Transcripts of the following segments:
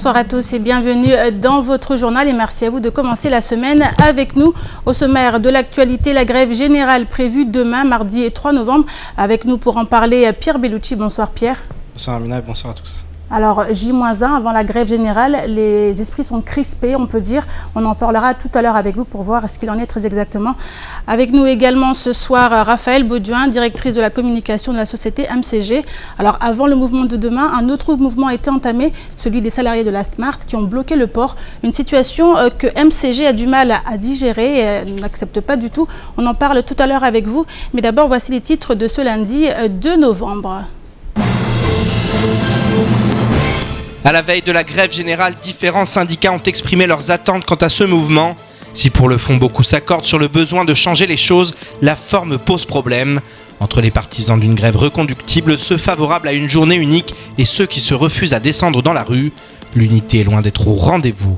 Bonsoir à tous et bienvenue dans votre journal et merci à vous de commencer la semaine avec nous. Au sommaire de l'actualité, la grève générale prévue demain, mardi 3 novembre. Avec nous pour en parler, Pierre Bellucci. Bonsoir Pierre. Bonsoir Amina et bonsoir à tous. Alors, J-1 avant la grève générale, les esprits sont crispés, on peut dire. On en parlera tout à l'heure avec vous pour voir ce qu'il en est très exactement. Avec nous également ce soir, Raphaël Bauduin, directrice de la communication de la société MCG. Alors, avant le mouvement de demain, un autre mouvement a été entamé, celui des salariés de la Smart qui ont bloqué le port. Une situation que MCG a du mal à digérer et n'accepte pas du tout. On en parle tout à l'heure avec vous. Mais d'abord, voici les titres de ce lundi 2 novembre. À la veille de la grève générale, différents syndicats ont exprimé leurs attentes quant à ce mouvement. Si pour le fond beaucoup s'accordent sur le besoin de changer les choses, la forme pose problème. Entre les partisans d'une grève reconductible, ceux favorables à une journée unique et ceux qui se refusent à descendre dans la rue, l'unité est loin d'être au rendez-vous.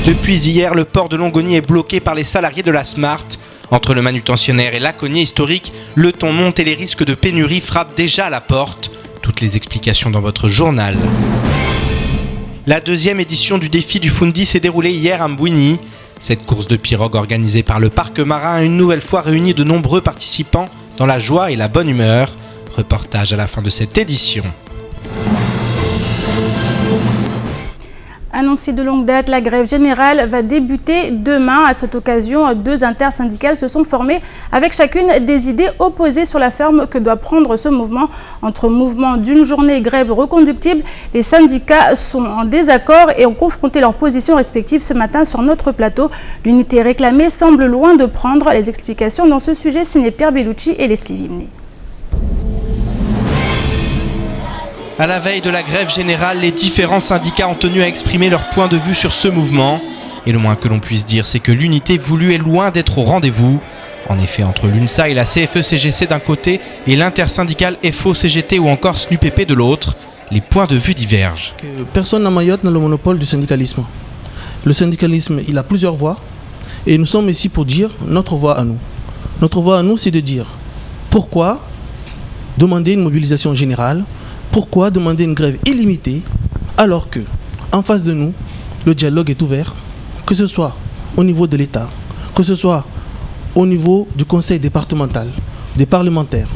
Depuis hier, le port de Longoni est bloqué par les salariés de la Smart. Entre le manutentionnaire et l'aconnier historique, le ton monte et les risques de pénurie frappent déjà à la porte. Toutes les explications dans votre journal. La deuxième édition du défi du Foundi s'est déroulée hier à Mbouini. Cette course de pirogue organisée par le parc marin a une nouvelle fois réuni de nombreux participants dans la joie et la bonne humeur. Reportage à la fin de cette édition. Annoncée de longue date, la grève générale va débuter demain. À cette occasion, deux intersyndicales se sont formées avec chacune des idées opposées sur la forme que doit prendre ce mouvement. Entre mouvement d'une journée grève reconductible, les syndicats sont en désaccord et ont confronté leurs positions respectives ce matin sur notre plateau. L'unité réclamée semble loin de prendre. Les explications dans ce sujet signé Pierre Bellucci et Leslie Vimné. À la veille de la grève générale, les différents syndicats ont tenu à exprimer leur point de vue sur ce mouvement. Et le moins que l'on puisse dire, c'est que l'unité voulue est loin d'être au rendez-vous. En effet, entre l'UNSA et la CFE-CGC d'un côté et l'intersyndicale FO-CGT ou encore SNUPP de l'autre, les points de vue divergent. Personne à Mayotte n'a le monopole du syndicalisme. Le syndicalisme, il a plusieurs voix et nous sommes ici pour dire notre voix à nous. Notre voix à nous, c'est de dire pourquoi demander une mobilisation générale. Pourquoi demander une grève illimitée alors que, en face de nous, le dialogue est ouvert, que ce soit au niveau de l'État, que ce soit au niveau du conseil départemental, des parlementaires.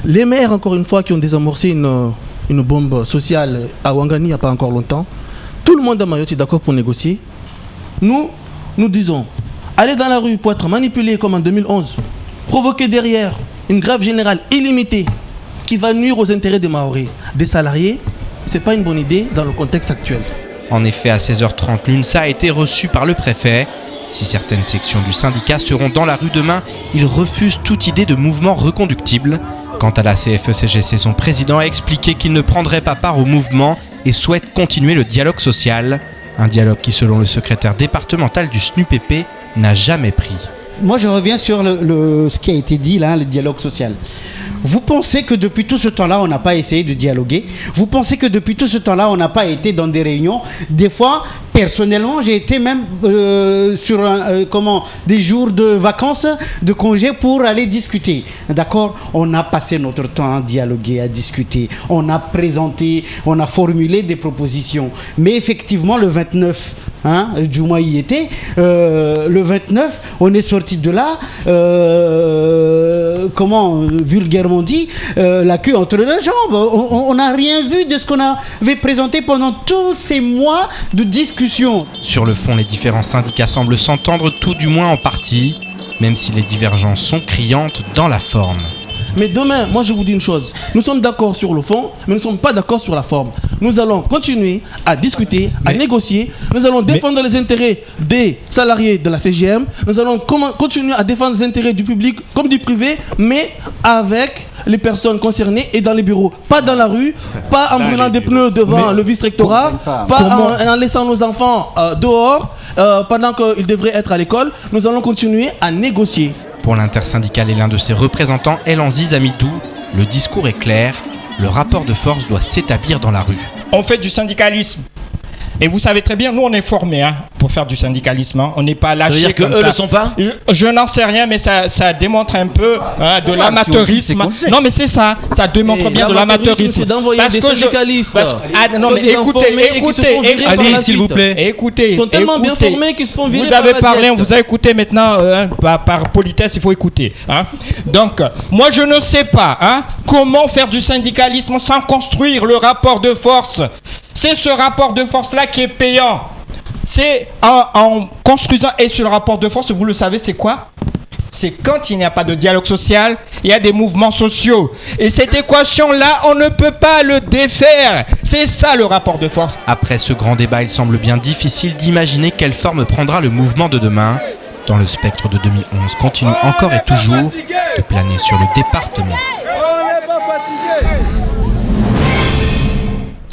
Les maires, encore une fois, qui ont désamorcé une bombe sociale à Ouangani il n'y a pas encore longtemps, tout le monde à Mayotte est d'accord pour négocier. Nous disons, aller dans la rue pour être manipulé comme en 2011, provoquer derrière une grève générale illimitée, qui va nuire aux intérêts des Mahorais, des salariés, ce n'est pas une bonne idée dans le contexte actuel. En effet, à 16h30, l'UNSA a été reçue par le préfet. Si certaines sections du syndicat seront dans la rue demain, ils refusent toute idée de mouvement reconductible. Quant à la CFE-CGC, son président a expliqué qu'il ne prendrait pas part au mouvement et souhaite continuer le dialogue social. Un dialogue qui, selon le secrétaire départemental du SNUPP, n'a jamais pris. Moi, je reviens sur ce qui a été dit là, le dialogue social. Vous pensez que depuis tout ce temps-là, on n'a pas essayé de dialoguer? Vous pensez que depuis tout ce temps-là, on n'a pas été dans des réunions? Des fois, personnellement, j'ai été même sur des jours de vacances, de congés pour aller discuter. D'accord? On a passé notre temps à dialoguer, à discuter. On a présenté, on a formulé des propositions. Mais effectivement, le 29, Djouma y était, le 29, on est sorti de là, vulgairement dit, la queue entre les jambes. On n'a rien vu de ce qu'on avait présenté pendant tous ces mois de discussion. Sur le fond, les différents syndicats semblent s'entendre, tout du moins en partie, même si les divergences sont criantes dans la forme. Mais demain, moi je vous dis une chose, nous sommes d'accord sur le fond, mais nous ne sommes pas d'accord sur la forme. Nous allons continuer à discuter, à négocier, nous allons défendre les intérêts des salariés de la CGM, nous allons continuer à défendre les intérêts du public comme du privé, mais avec les personnes concernées et dans les bureaux. Pas dans la rue, pas en brûlant des pneus devant le vice-rectorat, pas en laissant nos enfants dehors pendant qu'ils devraient être à l'école. Nous allons continuer à négocier. Pour l'intersyndicale et l'un de ses représentants, Elanziz Amidou, le discours est clair, le rapport de force doit s'établir dans la rue. On fait du syndicalisme. Et vous savez très bien, nous on est formés pour faire du syndicalisme. Hein. On n'est pas lâché. Ça veut dire comme qu'eux ça. le sont pas? Je n'en sais rien, mais ça démontre un peu de l'amateurisme. Non, mais c'est ça. Ça démontre bien de l'amateurisme. C'est d'envoyer des syndicalistes. Non, mais écoutez. Allez, s'il vous plaît. Écoutez. Ils sont tellement bien formés qu'ils se font virer. Vous avez parlé, on vous a écouté maintenant par politesse, il faut écouter. Hein. Donc, moi je ne sais pas comment faire du syndicalisme sans construire le rapport de force. C'est ce rapport de force-là qui est payant. C'est en construisant, et sur le rapport de force, vous le savez, c'est quoi ? C'est quand il n'y a pas de dialogue social, il y a des mouvements sociaux. Et cette équation-là, on ne peut pas le défaire. C'est ça le rapport de force. Après ce grand débat, il semble bien difficile d'imaginer quelle forme prendra le mouvement de demain. Dans le spectre de 2011 continue encore et toujours de planer sur le département.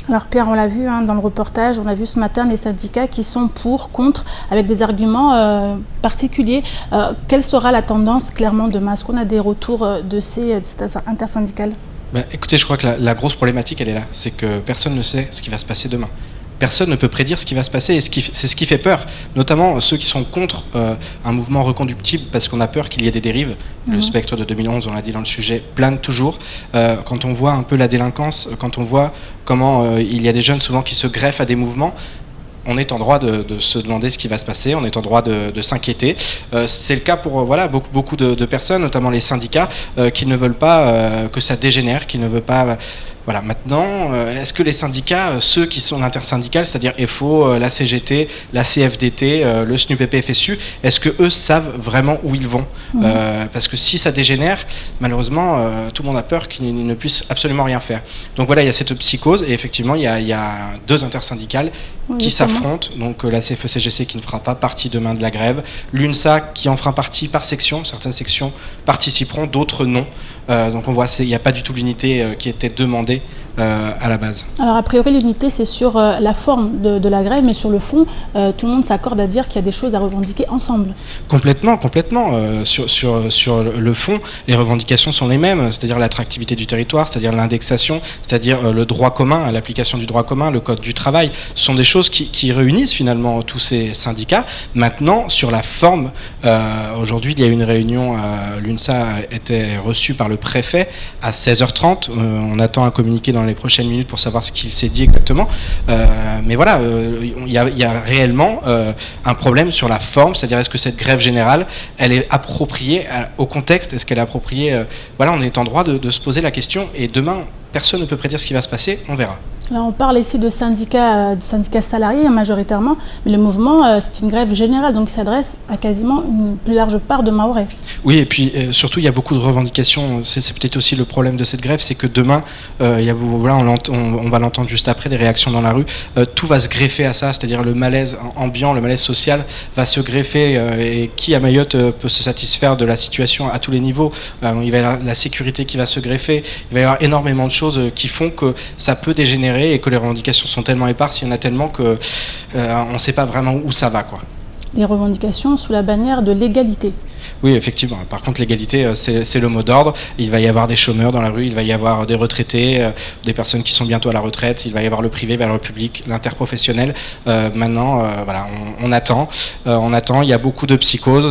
Alors Pierre, on l'a vu dans le reportage, on a vu ce matin des syndicats qui sont pour, contre, avec des arguments particuliers. Quelle sera la tendance clairement demain? Est-ce qu'on a des retours de cette intersyndicale? Écoutez, je crois que la grosse problématique, elle est là. C'est que personne ne sait ce qui va se passer demain. Personne ne peut prédire ce qui va se passer et c'est ce qui fait peur, notamment ceux qui sont contre un mouvement reconductible parce qu'on a peur qu'il y ait des dérives. Le spectre de 2011, on l'a dit dans le sujet, plane toujours. Quand on voit un peu la délinquance, quand on voit comment il y a des jeunes souvent qui se greffent à des mouvements, on est en droit de se demander ce qui va se passer, on est en droit de s'inquiéter. C'est le cas pour beaucoup de personnes, notamment les syndicats, qui ne veulent pas que ça dégénère, qui ne veulent pas... Voilà, maintenant, est-ce que les syndicats, ceux qui sont intersyndicales, c'est-à-dire FO, la CGT, la CFDT, le SNUPP-FSU, est-ce que eux savent vraiment où ils vont? Parce que si ça dégénère, malheureusement, tout le monde a peur qu'ils ne puissent absolument rien faire. Donc voilà, il y a cette psychose et effectivement, il y a deux intersyndicales qui s'affrontent. Donc la CFE-CGC qui ne fera pas partie demain de la grève, l'UNSA qui en fera partie par section, certaines sections participeront, d'autres non. Donc on voit, il n'y a pas du tout l'unité qui était demandée à la base. Alors a priori l'unité c'est sur la forme de la grève, mais sur le fond, tout le monde s'accorde à dire qu'il y a des choses à revendiquer ensemble. Complètement. Sur le fond, les revendications sont les mêmes, c'est-à-dire l'attractivité du territoire, c'est-à-dire l'indexation, c'est-à-dire le droit commun, l'application du droit commun, le code du travail. Ce sont des choses qui réunissent finalement tous ces syndicats. Maintenant, sur la forme, aujourd'hui il y a une réunion, l'UNSA était reçue par le préfet à 16h30. On attend un communiqué dans les prochaines minutes pour savoir ce qu'il s'est dit exactement. Mais voilà, il y a réellement un problème sur la forme, c'est-à-dire est-ce que cette grève générale, elle est appropriée au contexte, est-ce qu'elle est appropriée voilà, on est en droit de se poser la question et demain, personne ne peut prédire ce qui va se passer, on verra. Là, on parle ici de syndicats salariés majoritairement, mais le mouvement, c'est une grève générale, donc il s'adresse à quasiment une plus large part de Mahorais. Oui, et puis surtout, il y a beaucoup de revendications. C'est peut-être aussi le problème de cette grève, c'est que demain, on va l'entendre juste après, des réactions dans la rue, tout va se greffer à ça, c'est-à-dire le malaise ambiant, le malaise social va se greffer, et qui à Mayotte peut se satisfaire de la situation à tous les niveaux. Il va y avoir la sécurité qui va se greffer, il va y avoir énormément de choses qui font que ça peut dégénérer et que les revendications sont tellement éparses, il y en a tellement que on ne sait pas vraiment où ça va, quoi. Des revendications sous la bannière de l'égalité. Oui, effectivement. Par contre, l'égalité, c'est le mot d'ordre. Il va y avoir des chômeurs dans la rue, il va y avoir des retraités, des personnes qui sont bientôt à la retraite, il va y avoir le privé, il va y avoir le public, l'interprofessionnel. Maintenant, voilà, on attend. Il y a beaucoup de psychose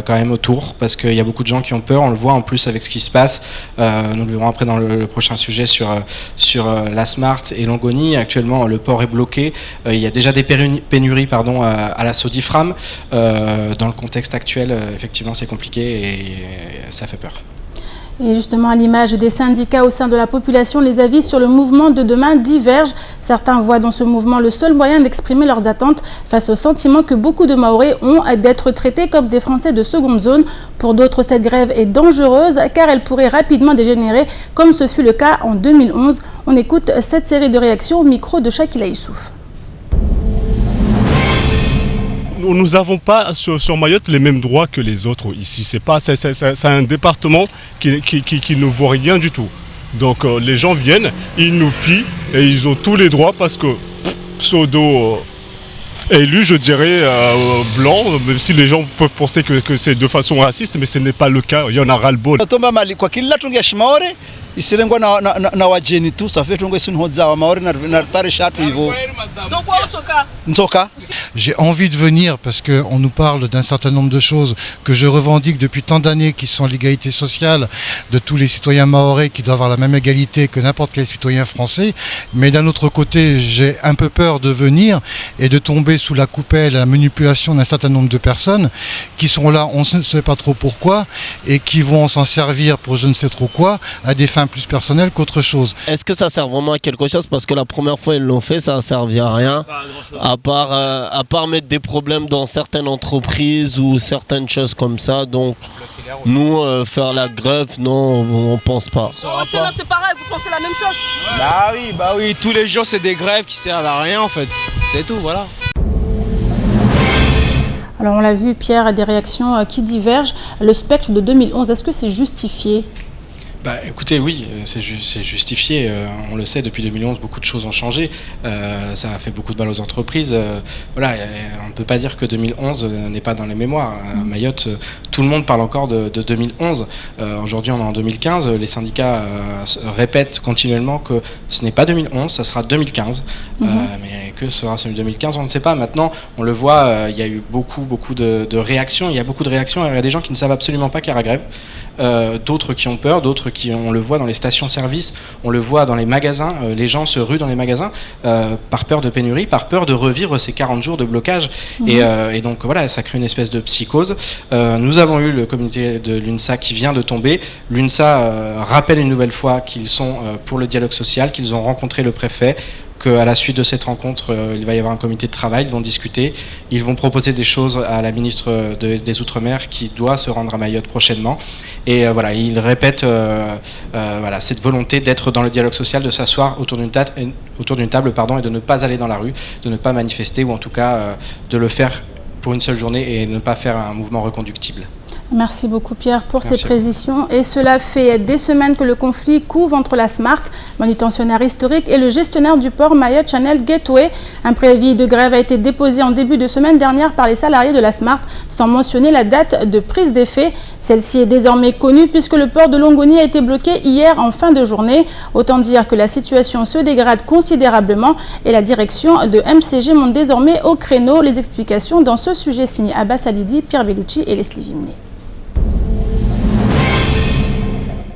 quand même autour, parce qu'il y a beaucoup de gens qui ont peur. On le voit en plus avec ce qui se passe. Nous le verrons après dans le prochain sujet sur la Smart et Longoni. Actuellement, le port est bloqué. Il y a déjà des pénuries à la Sodifram. Dans le contexte actuel, effectivement, c'est compliqué et ça fait peur. Et justement, à l'image des syndicats au sein de la population, les avis sur le mouvement de demain divergent. Certains voient dans ce mouvement le seul moyen d'exprimer leurs attentes face au sentiment que beaucoup de Mahorais ont d'être traités comme des Français de seconde zone. Pour d'autres, cette grève est dangereuse car elle pourrait rapidement dégénérer comme ce fut le cas en 2011. On écoute cette série de réactions au micro de Shakila Issouf. Nous n'avons pas sur Mayotte les mêmes droits que les autres ici. C'est un département qui ne vaut rien du tout. Donc les gens viennent, ils nous pillent et ils ont tous les droits parce que pseudo élu, je dirais, blanc, même si les gens peuvent penser que c'est de façon raciste, mais ce n'est pas le cas. Il y en a ras-le-bol. Isirengwa na wageni tu safi tungo isunhodza wa maori na pare shatu hivyo Donc quoi, Nsoka? Nsoka. J'ai envie de venir parce qu'on nous parle d'un certain nombre de choses que je revendique depuis tant d'années, qui sont l'égalité sociale de tous les citoyens mahorais qui doivent avoir la même égalité que n'importe quel citoyen français. Mais d'un autre côté, j'ai un peu peur de venir et de tomber sous la coupelle, la manipulation d'un certain nombre de personnes qui sont là, on ne sait pas trop pourquoi, et qui vont s'en servir pour je ne sais trop quoi, à des fins plus personnelles qu'autre chose. Est-ce que ça sert vraiment à quelque chose? Parce que la première fois ils l'ont fait, ça n'a servi à rien, à part mettre des problèmes dans certaines entreprises ou certaines choses comme ça. Donc nous, faire la grève, non, on pense pas. C'est pareil, vous pensez la même chose? Bah oui, tous les jours c'est des grèves qui servent à rien en fait, c'est tout, voilà. Alors on l'a vu, Pierre, des réactions qui divergent. Le spectre de 2011, est-ce que c'est justifié? Bah, écoutez, oui, c'est justifié. On le sait, depuis 2011, beaucoup de choses ont changé. Ça a fait beaucoup de mal aux entreprises. Voilà, on ne peut pas dire que 2011 n'est pas dans les mémoires. Mayotte, tout le monde parle encore de 2011. Aujourd'hui, on est en 2015. Les syndicats répètent continuellement que ce n'est pas 2011, ça sera 2015. Mais que sera celui de 2015, on ne sait pas. Maintenant, on le voit, il y a eu beaucoup de réactions. Il y a beaucoup de réactions. Il y a des gens qui ne savent absolument pas qu'il y a la grève. D'autres qui ont peur, d'autres qui, on le voit dans les stations-service, on le voit dans les magasins, les gens se ruent dans les magasins par peur de pénurie, par peur de revivre ces 40 jours de blocage. Et donc voilà, ça crée une espèce de psychose. Nous avons eu le comité de l'UNSA qui vient de tomber. L'UNSA rappelle une nouvelle fois qu'ils sont pour le dialogue social, qu'ils ont rencontré le préfet, qu'à la suite de cette rencontre, il va y avoir un comité de travail, ils vont discuter, ils vont proposer des choses à la ministre des Outre-mer qui doit se rendre à Mayotte prochainement. Et voilà, ils répètent voilà, cette volonté d'être dans le dialogue social, de s'asseoir autour d'une table, et de ne pas aller dans la rue, de ne pas manifester, ou en tout cas de le faire pour une seule journée et ne pas faire un mouvement reconductible. Merci beaucoup Pierre pour ces précisions. Et cela fait des semaines que le conflit couve entre la Smart, manutentionnaire historique, et le gestionnaire du port Mayotte Channel Gateway. Un préavis de grève a été déposé en début de semaine dernière par les salariés de la Smart, sans mentionner la date de prise d'effet. Celle-ci est désormais connue puisque le port de Longoni a été bloqué hier en fin de journée. Autant dire que la situation se dégrade considérablement et la direction de MCG monte désormais au créneau. Les explications dans ce sujet signé Abbas Alidi, Pierre Bellucci et Leslie Vimné.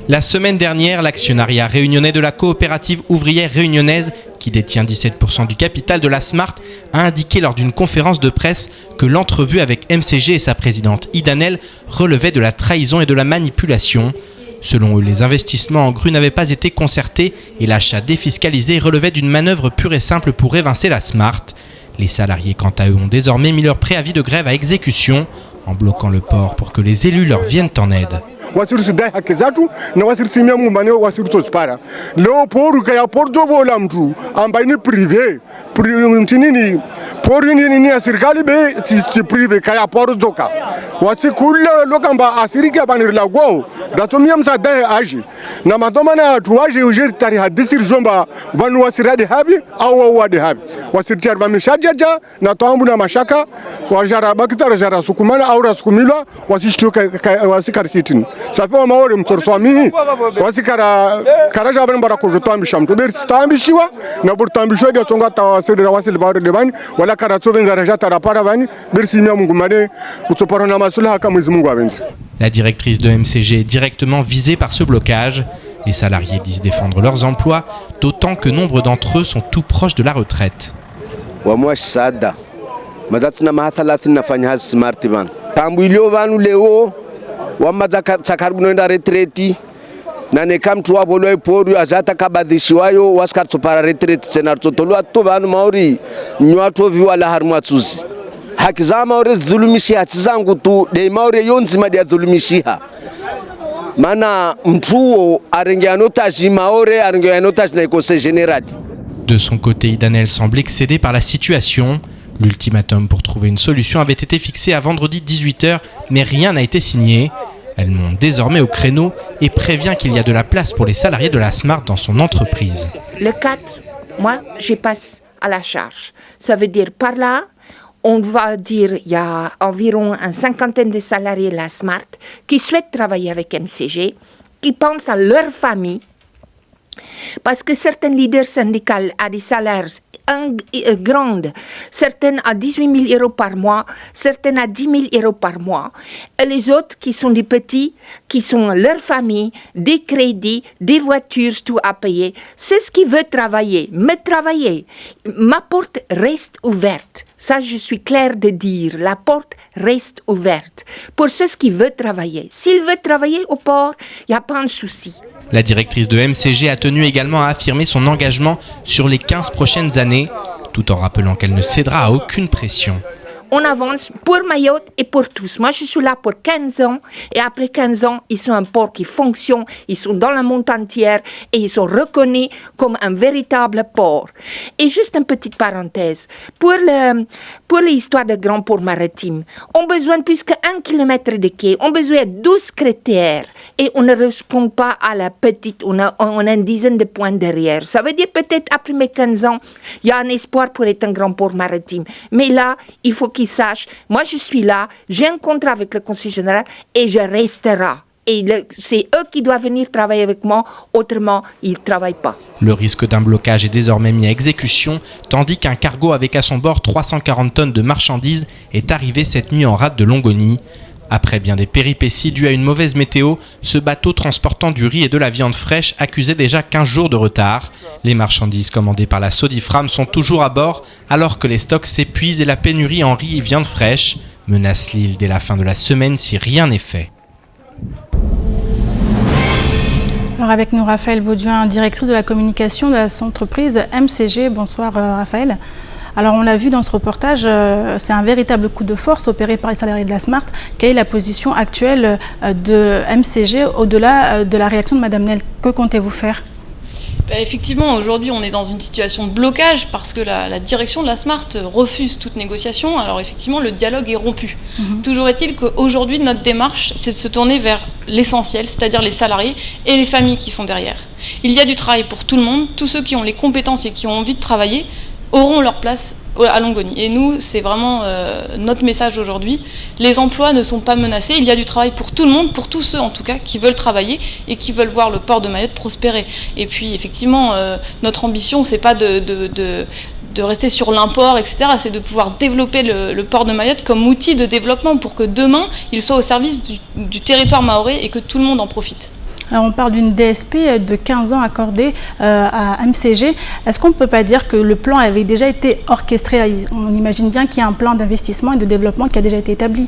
La semaine dernière, l'actionnariat réunionnais de la coopérative ouvrière réunionnaise, qui détient 17% du capital de la Smart, a indiqué lors d'une conférence de presse que l'entrevue avec MCG et sa présidente Idanel relevait de la trahison et de la manipulation. Selon eux, les investissements en grue n'avaient pas été concertés et l'achat défiscalisé relevait d'une manœuvre pure et simple pour évincer la Smart. Les salariés, quant à eux, ont désormais mis leur préavis de grève à exécution en bloquant le port pour que les élus leur viennent en aide. wasirudai haki zatu na wasirisimia mumane wasirutozipara leo poru kaya porto vola mtu ambaye ni privé nini poru nini ya serikali be ti privé kaya porto zoka wasikule lokamba asirika banir lago datomia msada aji na matomana tuaje ujiri tari hadisir jomba banu wasirade habi au wade habi wasirtiar vamishajaja na tambu na mashaka wajara bakitara jara sukumana au rasukumilwa wasishtuka wasikar sitin sapewa maore mtorswami wasikara karaja ban barako jotambi shamto ber stambi shiwa na burtambi shodi songa tawasirira wasil bawre de wala karato benzara jata rapara bani ber simia mungu mane utsoparona masula kama mungu abenzi. La directrice de MCG est directement visée par ce blocage. Les salariés disent défendre leurs emplois, d'autant que nombre d'entre eux sont tout proches de la retraite. nane kam tuwa bolo poru azata kabadhishiwayo waskatopara retrete senartotolwa to vanu mauri nywato viwala harmatsuzi haki za mauri dhulumishi hati zangu tu de mauri yonzima dia dhulumishiha mana mtuo arengeanotaji maore arengeanotaji na ikose generali. De son côté, Idanel semble excédé par la situation. L'ultimatum pour trouver une solution avait été fixé à vendredi 18h, mais rien n'a été signé. Elle monte désormais au créneau et prévient qu'il y a de la place pour les salariés de la Smart dans son entreprise. Le 4, moi, je passe à la charge. Ça veut dire par là, on va dire il y a environ une cinquantaine de salariés de la Smart qui souhaitent travailler avec MCG, qui pensent à leur famille, parce que certains leaders syndicaux ont des salaires grandes, certaines à 18 000 € par mois, certaines à 10 000 € par mois. Et les autres qui sont des petits, qui sont leur famille, des crédits, des voitures, tout à payer. C'est ce qui veut travailler. Mais travailler, ma porte reste ouverte. Ça, je suis claire de dire. La porte reste ouverte pour ceux qui veulent travailler. S'ils veulent travailler au port, il n'y a pas de souci. La directrice de MCG a tenu également à affirmer son engagement sur les 15 prochaines années, tout en rappelant qu'elle ne cédera à aucune pression. On avance pour Mayotte et pour tous. Moi, je suis là pour 15 ans et après 15 ans, ils sont un port qui fonctionne, ils sont dans le monde entier et ils sont reconnus comme un véritable port. Et juste une petite parenthèse, pour l'histoire de grands ports maritimes, on a besoin de plus qu'1 kilomètre de quai, on a besoin de 12 critères et on ne répond pas à la petite, on a une dizaine de points derrière. Ça veut dire peut-être après mes 15 ans, il y a un espoir pour être un grand port maritime. Mais là, il faut qu'ils sachent, moi je suis là, j'ai un contrat avec le Conseil général et je resterai. Et c'est eux qui doivent venir travailler avec moi, autrement ils ne travaillent pas. Le risque d'un blocage est désormais mis à exécution, tandis qu'un cargo avec à son bord 340 tonnes de marchandises est arrivé cette nuit en rade de Longoni. Après bien des péripéties dues à une mauvaise météo, ce bateau transportant du riz et de la viande fraîche accusait déjà 15 jours de retard. Les marchandises commandées par la Sodifram sont toujours à bord, alors que les stocks s'épuisent et la pénurie en riz et viande fraîche menace l'île dès la fin de la semaine si rien n'est fait. Alors avec nous, Raphaël Bauduin, directrice de la communication de la entreprise MCG. Bonsoir Raphaël. Alors on l'a vu dans ce reportage, c'est un véritable coup de force opéré par les salariés de la Smart. Quelle est la position actuelle de MCG au-delà de la réaction de Madame Nel? Que comptez-vous faire? Effectivement, aujourd'hui, on est dans une situation de blocage parce que la direction de la Smart refuse toute négociation. Alors effectivement, le dialogue est rompu. Toujours est-il qu'aujourd'hui, notre démarche, c'est de se tourner vers l'essentiel, c'est-à-dire les salariés et les familles qui sont derrière. Il y a du travail pour tout le monde. Tous ceux qui ont les compétences et qui ont envie de travailler auront leur place à Longoni. Et nous, c'est vraiment notre message aujourd'hui. Les emplois ne sont pas menacés. Il y a du travail pour tout le monde, pour tous ceux en tout cas qui veulent travailler et qui veulent voir le port de Mayotte prospérer. Et puis effectivement, notre ambition, c'est pas de rester sur l'import, etc. C'est de pouvoir développer le port de Mayotte comme outil de développement pour que demain, il soit au service du territoire mahorais et que tout le monde en profite. Alors on parle d'une DSP de 15 ans accordée à MCG. Est-ce qu'on ne peut pas dire que le plan avait déjà été orchestré? On imagine bien qu'il y a un plan d'investissement et de développement qui a déjà été établi.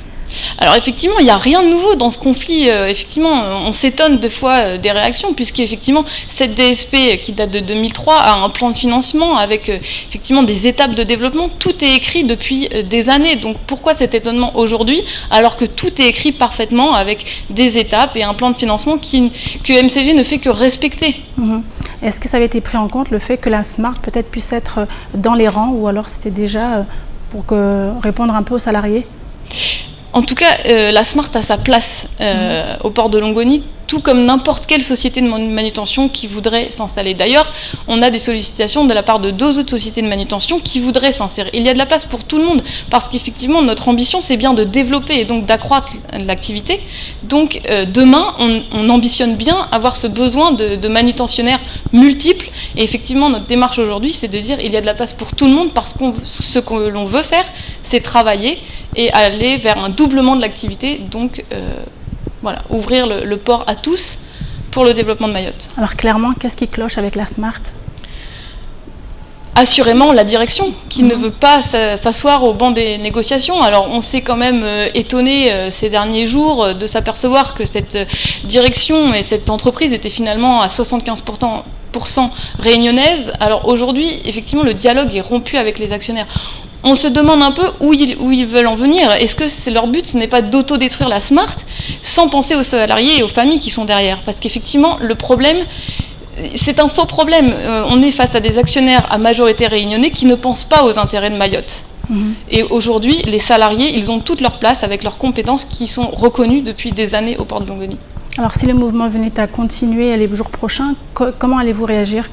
Alors effectivement, il n'y a rien de nouveau dans ce conflit. Effectivement, on s'étonne des fois des réactions, puisqu'effectivement, cette DSP qui date de 2003 a un plan de financement avec effectivement des étapes de développement. Tout est écrit depuis des années. Donc pourquoi cet étonnement aujourd'hui, alors que tout est écrit parfaitement avec des étapes et un plan de financement que MCG ne fait que respecter? Est-ce que ça avait été pris en compte, le fait que la Smart peut-être puisse être dans les rangs, ou alors c'était déjà pour répondre un peu aux salariés? En tout cas, la Smart a sa place au port de Longoni, tout comme n'importe quelle société de manutention qui voudrait s'installer. D'ailleurs, on a des sollicitations de la part de 2 autres sociétés de manutention qui voudraient s'insérer. Il y a de la place pour tout le monde, parce qu'effectivement, notre ambition, c'est bien de développer et donc d'accroître l'activité. Donc, demain, on ambitionne bien avoir ce besoin de manutentionnaires multiples. Et effectivement, notre démarche aujourd'hui, c'est de dire qu'il y a de la place pour tout le monde, parce que ce que l'on veut faire, c'est travailler et aller vers un doublement de l'activité. Donc, voilà, ouvrir le port à tous pour le développement de Mayotte. Alors clairement, qu'est-ce qui cloche avec la Smart? Assurément la direction qui ne veut pas s'asseoir au banc des négociations. Alors on s'est quand même étonné ces derniers jours de s'apercevoir que cette direction et cette entreprise étaient finalement à 75% réunionnaise. Alors aujourd'hui, effectivement, le dialogue est rompu avec les actionnaires. On se demande un peu où ils veulent en venir. Est-ce que leur but, ce n'est pas d'autodétruire la Smart sans penser aux salariés et aux familles qui sont derrière? Parce qu'effectivement, le problème, c'est un faux problème. On est face à des actionnaires à majorité réunionnais qui ne pensent pas aux intérêts de Mayotte. Et aujourd'hui, les salariés, ils ont toute leur place avec leurs compétences qui sont reconnues depuis des années au port de Longoni. Alors si le mouvement venait à continuer les jours prochains, comment allez-vous réagir?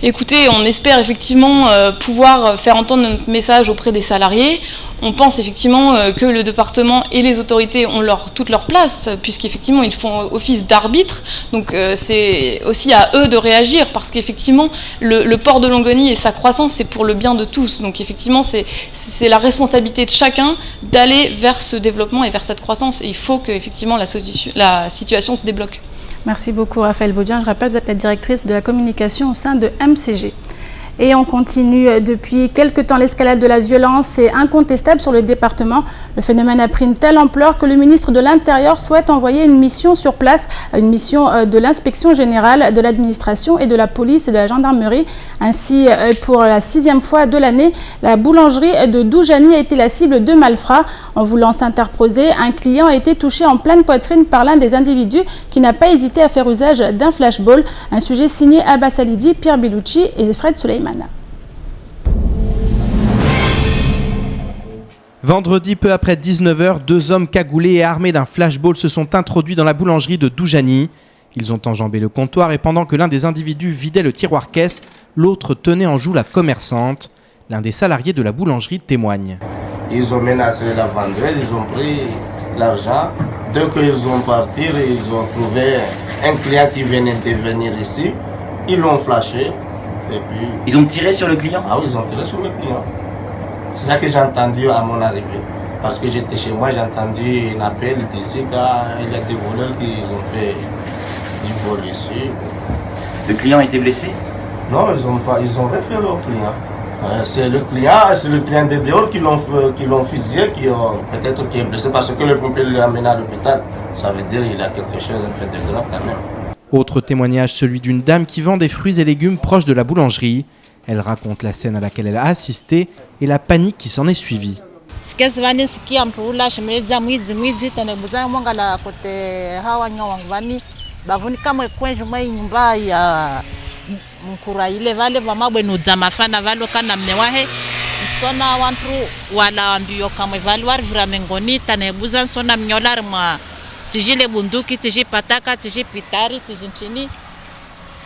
Écoutez, on espère effectivement pouvoir faire entendre notre message auprès des salariés. On pense effectivement que le département et les autorités ont toute leur place, puisqu'effectivement ils font office d'arbitre. Donc c'est aussi à eux de réagir, parce qu'effectivement le port de Longoni et sa croissance, c'est pour le bien de tous. Donc effectivement c'est la responsabilité de chacun d'aller vers ce développement et vers cette croissance. Et il faut que effectivement la situation se débloque. Merci beaucoup Raphaël Bauduin. Je rappelle, vous êtes la directrice de la communication au sein de MCG. Et on continue depuis quelques temps. L'escalade de la violence est incontestable sur le département. Le phénomène a pris une telle ampleur que le ministre de l'Intérieur souhaite envoyer une mission sur place, une mission de l'inspection générale de l'administration et de la police et de la gendarmerie. Ainsi, pour la 6e fois de l'année, la boulangerie de Doujani a été la cible de malfrats. En voulant s'interposer, un client a été touché en pleine poitrine par l'un des individus qui n'a pas hésité à faire usage d'un flashball. Un sujet signé Abbas Alidi, Pierre Bellucci et Fred Souleyman. Vendredi, peu après 19h, 2 hommes cagoulés et armés d'un flashball se sont introduits dans la boulangerie de Doujani. Ils ont enjambé le comptoir et pendant que l'un des individus vidait le tiroir-caisse, l'autre tenait en joue la commerçante. L'un des salariés de la boulangerie témoigne. Ils ont menacé la vendeuse, ils ont pris l'argent. Dès qu'ils ont parti, ils ont trouvé un client qui venait de venir ici. Ils l'ont flashé. Et puis... Ils ont tiré sur le client? Ah oui, ils ont tiré sur le client. C'est ça que j'ai entendu à mon arrivée. Parce que j'étais chez moi, j'ai entendu un appel d'ici qu'il y a des voleurs qui ont fait du vol ici. Le client a été blessé? Non, ils ont refait leur client. C'est le client de dehors qui l'ont fusillé, peut-être qui est blessé parce que le pompier l'a amené à l'hôpital. Ça veut dire qu'il a quelque chose un peu de grave quand même. Autre témoignage, celui d'une dame qui vend des fruits et légumes proches de la boulangerie. Elle raconte la scène à laquelle elle a assisté et la panique qui s'en est suivie. Tijile bunduki, tiji pataka, tiji pitari, tiji nchini.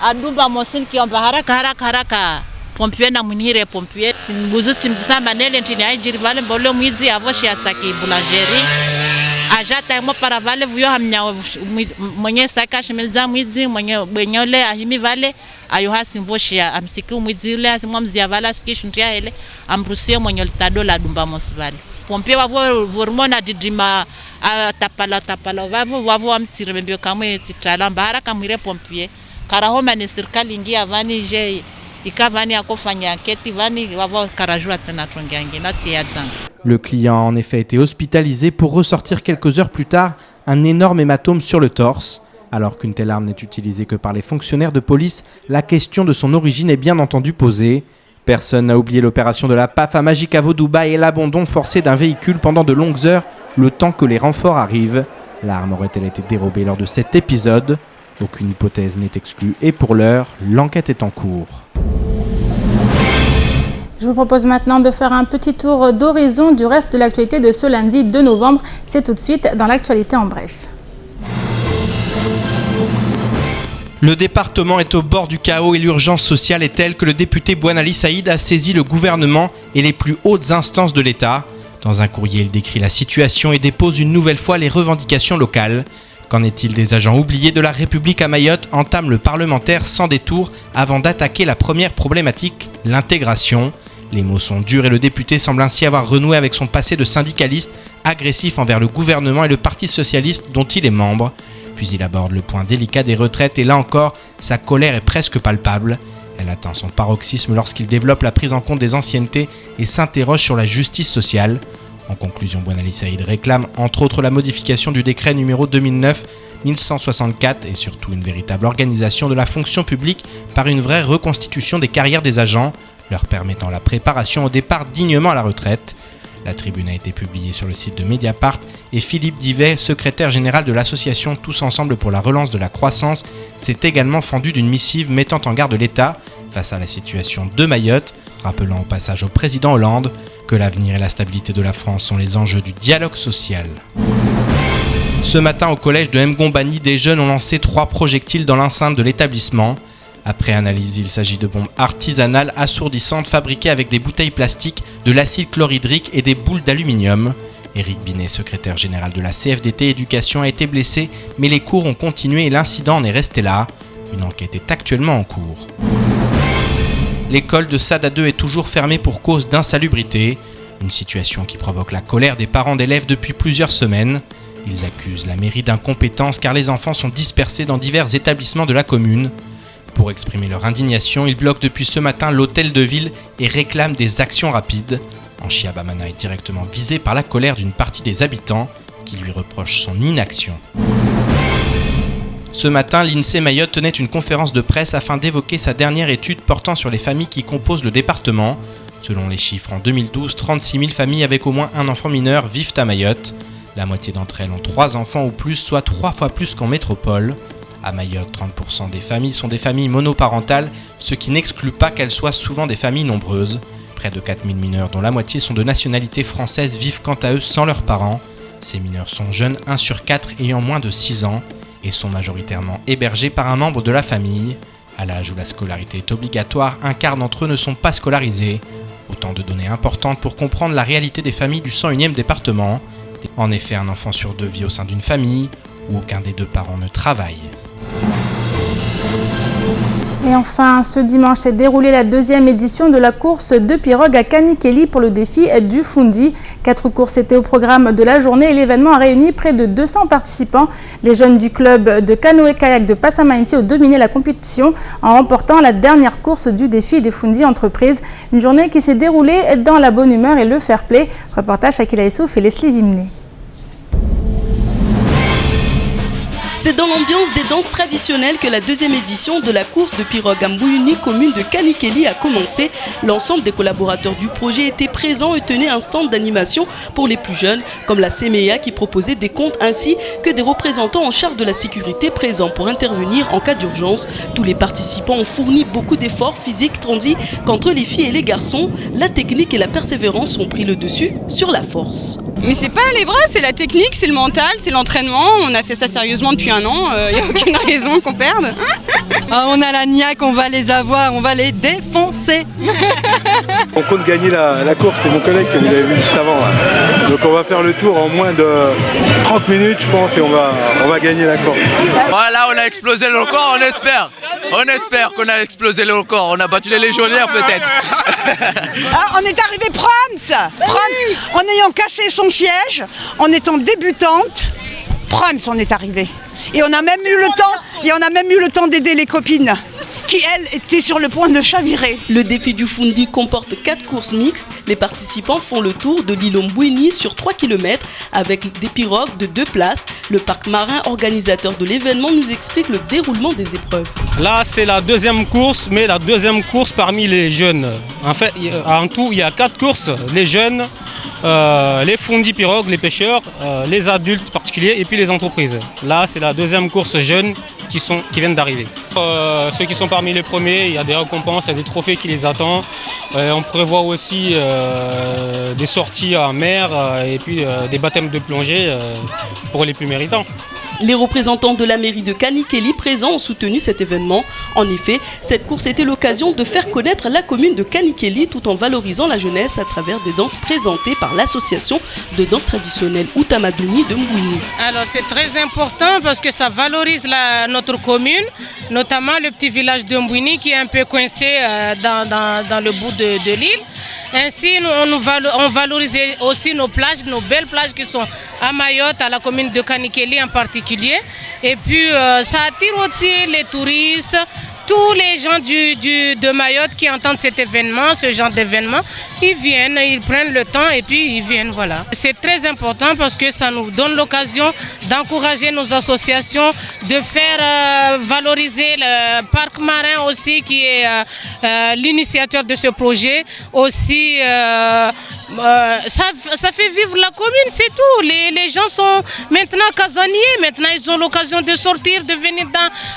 Adumba mosin kiomba haraka. Pompier na munire pompier. Timbuzu timtisa manele ntini ajiri vale mbolo mwizi avoshi asaki boulangerie. Ajata mo para vale vuyo hamnya mwenye saka shimeliza mwizi mwenye benyole ahimi vale ayoha simvoshi amsiki mwizi ule asimwamzia vale skishuntia hele amrusie mwenye litado la dumba mosvale. Pompier wavo vormona didima tapala wavo amtire mbio kamwe titala mbara kamwire pompier karahoma ni serikali ingia vani je ikavani akofanya enquête vani wavo karajua tena tongangi na tiatanga. Le client a en effet été hospitalisé pour ressortir quelques heures plus tard un énorme hématome sur le torse. Alors qu'une telle arme n'est utilisée que par les fonctionnaires de police, la question de son origine est bien entendu posée. Personne n'a oublié l'opération de la PAF à Majicavo Dubaï et l'abandon forcé d'un véhicule pendant de longues heures, le temps que les renforts arrivent. L'arme aurait-elle été dérobée lors de cet épisode? Aucune hypothèse n'est exclue et pour l'heure, l'enquête est en cours. Je vous propose maintenant de faire un petit tour d'horizon du reste de l'actualité de ce lundi 2 novembre. C'est tout de suite dans l'actualité en bref. Le département est au bord du chaos et l'urgence sociale est telle que le député Bouanali Saïd a saisi le gouvernement et les plus hautes instances de l'État. Dans un courrier, il décrit la situation et dépose une nouvelle fois les revendications locales. Qu'en est-il des agents oubliés de la République à Mayotte? Entame le parlementaire sans détour avant d'attaquer la première problématique, l'intégration. Les mots sont durs et le député semble ainsi avoir renoué avec son passé de syndicaliste, agressif envers le gouvernement et le Parti socialiste dont il est membre. Puis il aborde le point délicat des retraites et là encore, sa colère est presque palpable. Elle atteint son paroxysme lorsqu'il développe la prise en compte des anciennetés et s'interroge sur la justice sociale. En conclusion, Bouanali Saïd réclame entre autres la modification du décret numéro 2009-1164 et surtout une véritable organisation de la fonction publique par une vraie reconstitution des carrières des agents, leur permettant la préparation au départ dignement à la retraite. La tribune a été publiée sur le site de Mediapart et Philippe Divet, secrétaire général de l'association Tous Ensemble pour la relance de la croissance, s'est également fendu d'une missive mettant en garde l'État face à la situation de Mayotte, rappelant au passage au président Hollande que l'avenir et la stabilité de la France sont les enjeux du dialogue social. Ce matin, au collège de Mgombani, des jeunes ont lancé 3 projectiles dans l'enceinte de l'établissement. Après analyse, il s'agit de bombes artisanales assourdissantes fabriquées avec des bouteilles plastiques, de l'acide chlorhydrique et des boules d'aluminium. Éric Binet, secrétaire général de la CFDT Éducation, a été blessé, mais les cours ont continué et l'incident en est resté là. Une enquête est actuellement en cours. L'école de Sada 2 est toujours fermée pour cause d'insalubrité. Une situation qui provoque la colère des parents d'élèves depuis plusieurs semaines. Ils accusent la mairie d'incompétence car les enfants sont dispersés dans divers établissements de la commune. Pour exprimer leur indignation, ils bloquent depuis ce matin l'hôtel de ville et réclament des actions rapides. Anchia Bamana est directement visé par la colère d'une partie des habitants qui lui reprochent son inaction. Ce matin, l'INSEE Mayotte tenait une conférence de presse afin d'évoquer sa dernière étude portant sur les familles qui composent le département. Selon les chiffres, en 2012, 36 000 familles avec au moins un enfant mineur vivent à Mayotte. La moitié d'entre elles ont 3 enfants ou plus, soit 3 fois plus qu'en métropole. À Mayotte, 30% des familles sont des familles monoparentales, ce qui n'exclut pas qu'elles soient souvent des familles nombreuses. Près de 4 000 mineurs, dont la moitié sont de nationalité française, vivent quant à eux sans leurs parents. Ces mineurs sont jeunes, 1 sur 4 ayant moins de 6 ans, et sont majoritairement hébergés par un membre de la famille. À l'âge où la scolarité est obligatoire, un quart d'entre eux ne sont pas scolarisés. Autant de données importantes pour comprendre la réalité des familles du 101e département. En effet, un enfant sur 2 vit au sein d'une famille, où aucun des 2 parents ne travaille. Et enfin, ce dimanche s'est déroulée la 2e édition de la course de pirogue à Kanikeli pour le défi du Fundi. 4 courses étaient au programme de la journée et l'événement a réuni près de 200 participants. Les jeunes du club de canoë-kayak de Passamainti ont dominé la compétition en remportant la dernière course du défi des Fundi Entreprises. Une journée qui s'est déroulée dans la bonne humeur et le fair play. Reportage Shakila Issouf et Leslie Vimné. C'est dans l'ambiance des danses traditionnelles que la 2e édition de la course de pirogue à Mbouyuni, commune de Kanikeli, a commencé. L'ensemble des collaborateurs du projet étaient présents et tenaient un stand d'animation pour les plus jeunes, comme la CMEA qui proposait des comptes ainsi que des représentants en charge de la sécurité présents pour intervenir en cas d'urgence. Tous les participants ont fourni beaucoup d'efforts physiques, tandis qu'entre les filles et les garçons, la technique et la persévérance ont pris le dessus sur la force. Mais c'est pas les bras, c'est la technique, c'est le mental, c'est l'entraînement. On a fait ça sérieusement depuis un an, il n'y a aucune raison qu'on perde. Ah, on a la niaque, on va les avoir, on va les défoncer. On compte gagner la course, c'est mon collègue que vous avez vu juste avant. Là. Donc on va faire le tour en moins de 30 minutes je pense et on va gagner la course. Voilà, on a explosé le record, on espère. On espère qu'on a explosé le record, on a battu les légionnaires peut-être. Ah, on est arrivé Proms, en ayant cassé son siège, en étant débutante, Proms on est arrivé. Et on a même eu le temps d'aider les copines qui, elles, étaient sur le point de chavirer. Le défi du Fundi comporte 4 courses mixtes. Les participants font le tour de l'île Mbouyini sur 3 km avec des pirogues de 2 places. Le parc marin, organisateur de l'événement, nous explique le déroulement des épreuves. Là, c'est la 2e course, mais la 2e course parmi les jeunes. En fait, en tout, il y a 4 courses. Les jeunes, les Fundi pirogues, les pêcheurs, les adultes particuliers et puis les entreprises. Là, c'est la 2e course jeunes qui viennent d'arriver. Ceux qui sont parmi les premiers, il y a des récompenses, il y a des trophées qui les attendent. On prévoit aussi des sorties en mer et puis des baptêmes de plongée pour les plus méritants. Les représentants de la mairie de Kanikeli présents ont soutenu cet événement. En effet, cette course était l'occasion de faire connaître la commune de Kanikeli tout en valorisant la jeunesse à travers des danses présentées par l'association de danse traditionnelle Outamadouni de Mbouyini. Alors c'est très important parce que ça valorise notre commune, notamment le petit village de Mbouyini qui est un peu coincé dans le bout de l'île. Ainsi, on valorise aussi nos plages, nos belles plages qui sont à Mayotte, à la commune de Kanikeli en particulier. Et puis, ça attire aussi les touristes, tous les gens de Mayotte qui entendent cet événement, ce genre d'événement. Ils viennent, ils prennent le temps et puis ils viennent, voilà. C'est très important parce que ça nous donne l'occasion d'encourager nos associations, de faire valoriser le parc marin aussi qui est l'initiateur de ce projet, aussi Ça fait vivre la commune, c'est tout. Les gens sont maintenant casaniers, maintenant ils ont l'occasion de sortir, de venir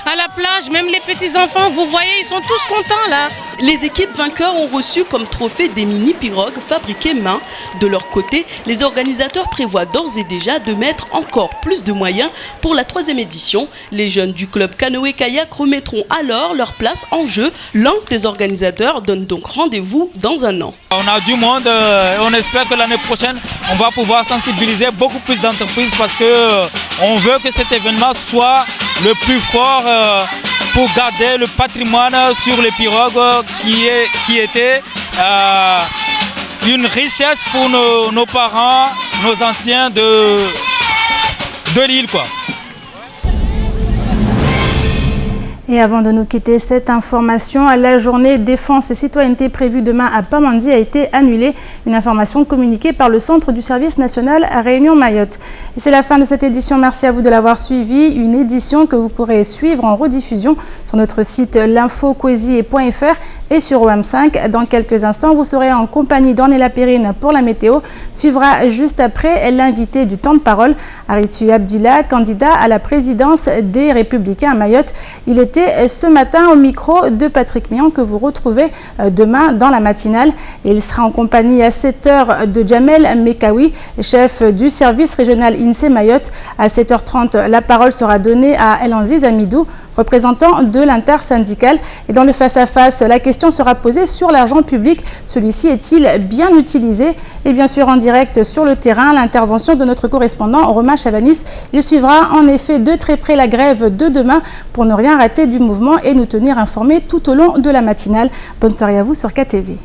à la plage, même les petits-enfants, vous voyez, ils sont tous contents là. Les équipes vainqueurs ont reçu comme trophée des mini-pirogues fabriquées main. De leur côté, les organisateurs prévoient d'ores et déjà de mettre encore plus de moyens pour la 3e édition. Les jeunes du club canoë-kayak remettront alors leur place en jeu. L'un des organisateurs donne donc rendez-vous dans un an. On a du monde, on espère que l'année prochaine, on va pouvoir sensibiliser beaucoup plus d'entreprises parce qu'on veut que cet événement soit le plus fort pour garder le patrimoine sur les pirogues qui était une richesse pour nos parents, nos anciens de l'île, quoi. Et avant de nous quitter cette information, la journée défense et citoyenneté prévue demain à Pamandzi a été annulée. Une information communiquée par le Centre du service national à Réunion Mayotte. Et c'est la fin de cette édition. Merci à vous de l'avoir suivi. Une édition que vous pourrez suivre en rediffusion sur notre site l'infocoésie.fr et sur OM5. Dans quelques instants, vous serez en compagnie d'Ornella Perrine pour la météo. Suivra juste après l'invité du temps de parole, Aritu Abdullah, candidat à la présidence des Républicains à Mayotte. Il était ce matin au micro de Patrick Mian que vous retrouvez demain dans la matinale. Et il sera en compagnie à 7h de Jamel Mekawi, chef du service régional INSEE Mayotte. À 7h30, la parole sera donnée à El Aziz Amidou, représentant de l'intersyndical. Et dans le face-à-face, la question sera posée sur l'argent public. Celui-ci est-il bien utilisé? Et bien sûr, en direct sur le terrain, l'intervention de notre correspondant Romain Chavanis. Il suivra en effet de très près la grève de demain pour ne rien rater du mouvement et nous tenir informés tout au long de la matinale. Bonne soirée à vous sur KTV.